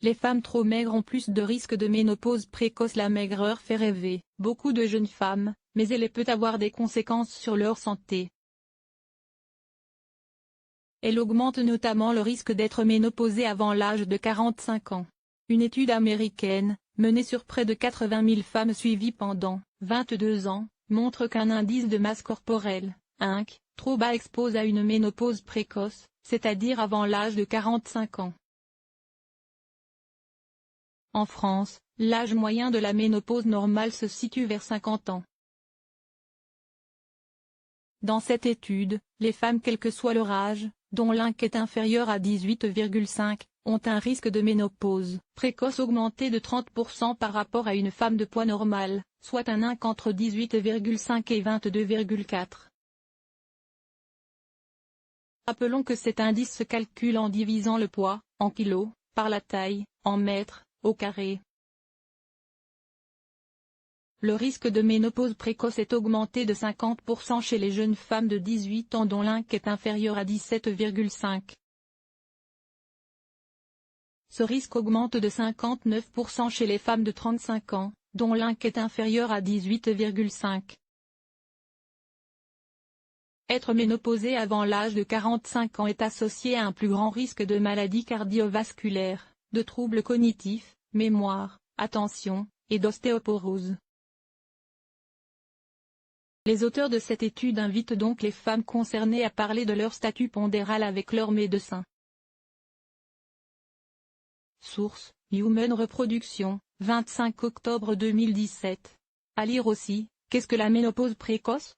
Les femmes trop maigres ont plus de risques de ménopause précoce. La maigreur fait rêver beaucoup de jeunes femmes, mais elle peut avoir des conséquences sur leur santé. Elle augmente notamment le risque d'être ménopausée avant l'âge de 45 ans. Une étude américaine, menée sur près de 80 000 femmes suivies pendant 22 ans, montre qu'un indice de masse corporelle, INC, trop bas expose à une ménopause précoce, c'est-à-dire avant l'âge de 45 ans. En France, l'âge moyen de la ménopause normale se situe vers 50 ans. Dans cette étude, les femmes quel que soit leur âge, dont l'INC est inférieur à 18,5, ont un risque de ménopause précoce augmenté de 30% par rapport à une femme de poids normal, soit un INC entre 18,5 et 22,4. Rappelons que cet indice se calcule en divisant le poids, en kilos, par la taille, en mètres au carré. Le risque de ménopause précoce est augmenté de 50% chez les jeunes femmes de 18 ans dont l'INC est inférieur à 17,5. Ce risque augmente de 59% chez les femmes de 35 ans, dont l'INC est inférieur à 18,5. Être ménopausée avant l'âge de 45 ans est associé à un plus grand risque de maladies cardiovasculaires, de troubles cognitifs, mémoire, attention, et d'ostéoporose. Les auteurs de cette étude invitent donc les femmes concernées à parler de leur statut pondéral avec leur médecin. Source: Human Reproduction, 25 octobre 2017. À lire aussi, qu'est-ce que la ménopause précoce ?